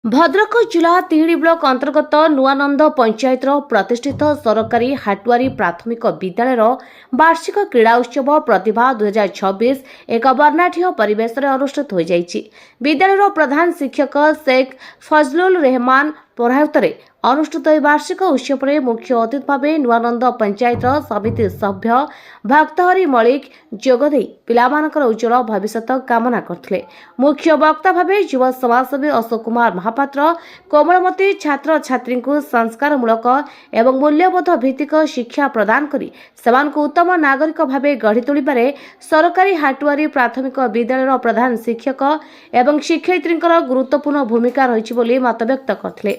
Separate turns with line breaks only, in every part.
भद्रक जिला तिहिड़ी ब्लॉक अंतर्गत नुआनंद पंचायत प्रतिष्ठित सरकारी हाटुआरी प्राथमिक विद्यालय वार्षिक क्रीड़ा उत्सव प्रतिभा 2026 एक वर्णाढ्य परिवेश अनुष्ठित हो जाइछि। विद्यालय प्रधान शिक्षक शेख फजलुल रहमान पौराहित्य अनुष्ठित वार्षिक उत्सव में मुख्य अतिथि भाव नुआनंद पंचायत समिति सभ्य भक्तहरी मलिक जोगदे पिलामानकर उज्जवल भविष्य कामना करथिले। मुख्य वक्ता भाव युवा समाजसेवी अशोक कुमार महापात्र कोमलमती छात्र छात्री को संस्कारमूलक एवं मूल्यबोध भित्तिक शिक्षा प्रदान करी सेमानकु उत्तम नागरिक भाव गढ़ी तोलिबारे सरकारी हाटुआरी प्राथमिक विद्यालय प्रधान शिक्षक एवं शिक्षयित्रींकर गुरुत्वपूर्ण भूमिका रही बोली मत व्यक्त करथिले।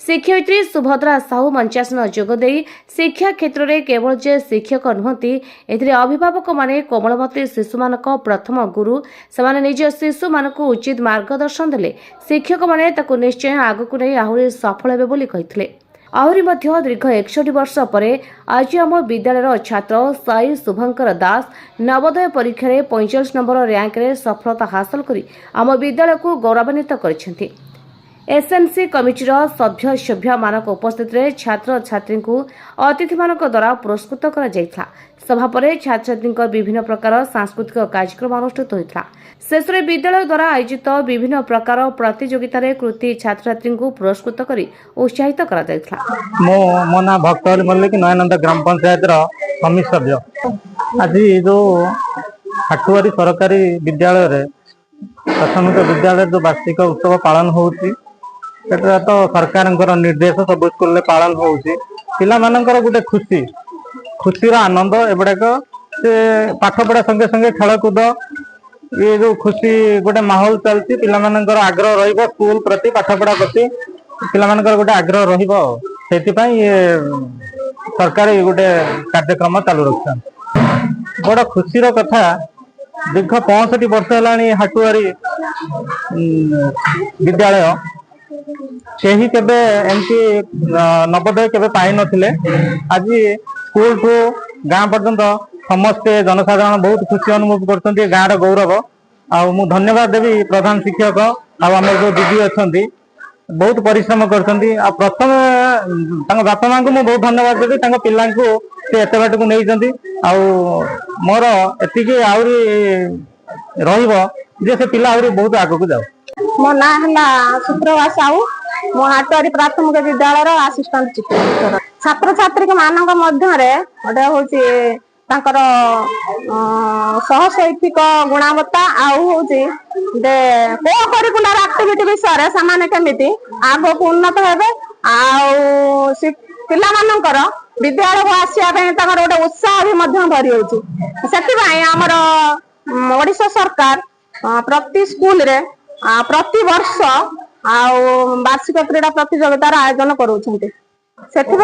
शिक्षयित्री सुभद्रा साहू मंचासन जोगदे शिक्षा क्षेत्र में केवल जे शिक्षक नुहति एथिरे अभिभावक माने कोमलमती शिशु मानक प्रथम गुरु सेमाने निज शिशु मानक उचित मार्गदर्शन देले शिक्षक माने ताकु निश्चय आगकु नै आहुरी सफल हेबे बोली कहिथिले। आहुरी मध्य दीर्घ 61 वर्ष परे आज आम विद्यालय छात्र साई शुभंकर दास नवोदय परीक्षा रे 45 नंबर रैंक रे सफलता हासिल करी आम विद्यालय को गौरवान्वित करिसेंति। एसएमसी कमिटीर सभ्य सभ्य मानक उपस्थित छात्र छात्री को अतिथि मानक द्वारा पुरस्कृत करा जायथा। सभा परे छात्र छात्री विभिन्न प्रकार सांस्कृतिक कार्यक्रम अनुष्ठित होता। शेष में विद्यालय द्वारा आयोजित विभिन्न प्रकार प्रतियोगिता कृति छात्र छात्री को पुरस्कृत कर उत्साहित करा जायथा।
मो ना भक्तहरी मल्लिक नयानंद ग्राम पंचायत समिति सभ्य आज जो हाटुआरी सरकारी विद्यालय प्राथमिक विद्यालय जो वार्षिक उत्सव पालन होउची तो सरकार निर्देश सब स्कूल पालन होउची पिला मानकर गोटे खुशी खुशी आनंद एगुड़ाक से पाठ पढ़ा संगे संगे खेलकूद ये जो खुशी गोटे माहौल चलती पिला मानकर आग्रह रहिबो स्कूल प्रति पाठ पढ़ा प्रति पिला मानकर गोटे आग्रह रहिबो सेति ये सरकार गोटे कार्यक्रम चालू रखछन। बड़ खुशी कथा दीर्घ 65 वर्ष है हाटुआरी विद्यालय केही केबे एमती नवोदय केबे पाई नथिले आज स्कूल ठू गाँ पर्यंत समस्ते जनसाधारण बहुत खुशी अनुभव करछन्ती गाँर गौरव आ मु धन्यवाद देवी प्रधान शिक्षक आम जो दीदी अच्छा बहुत परिश्रम करछन्ती आ प्रथम तांग बापा मां को मु बहुत धन्यवाद देवी तांग पिल्ला को से एते बाट को नै जंती आ मोर एतिके आउरी रहिबो जे से पिल्ला आउरी बहुत आगु को जाऊ।
मो ना हला सुप्रभा साहू मो हाटुआरी प्राथमिक विद्यालय असिस्टेंट शिक्षक छात्र छात्री मानक मध्य गोटे हूँ तांकर सहशैक्षिक गुणवत्ता आउ कोकरिकुलर एक्टिविटी विषय से केमिति आग को उन्नत हेबे पिला मानकर विद्यालय को आसिया गोटे उत्साह भी भरी होउची सेति आमर ओडिशा सरकार प्रति स्कूल रे प्रति वर्ष वार्षिक क्रीड़ा प्रतियोगितार आयोजन करूछन्ते सेति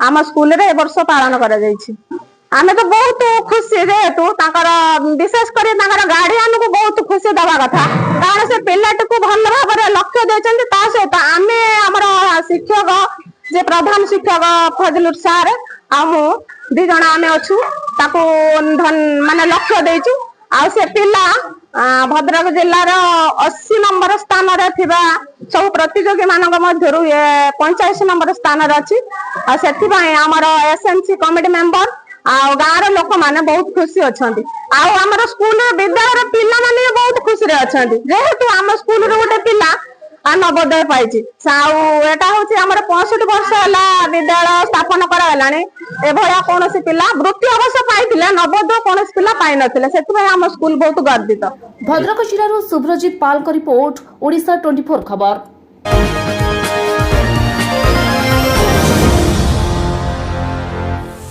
आम स्कूल रे वर्ष पालन करा जायछि। आमे तो बहुत खुशी जेहेतु विशेष कर गार्डियन को बहुत खुशी दवा कथा कारण से पिलाटी को भल भाव लक्ष्य देते सहित आम आम शिक्षक जे प्रधान शिक्षक फजलुर सार आम दी जन आम अच्छू माने लक्ष्य देचु आ से पिला भद्रक जिलार 80 नंबर स्थान सब प्रतियोगी मानक मध्यरु 45 नंबर स्थान अच्छी आमर एसएमसी कमिटी मेंबर गाँव लोक मैंने बहुत खुशी अच्छा आमर स्कूल विद्यालय पिला माने बहुत खुशी अच्छा जेहेतु आम स्कूल गोटे पिला नवोदय पाई एटा हूँ आम 65 वर्ष है विद्यालय स्थापन कराला कौन पिला वृत्ति अवश्य पाई नवोदय कौन पिला पाई नथिले सेति आम स्कूल बहुत गर्वित।
भद्रक जिलार सुब्रजित पाल रिपोर्ट ओडिशा 24 खबर।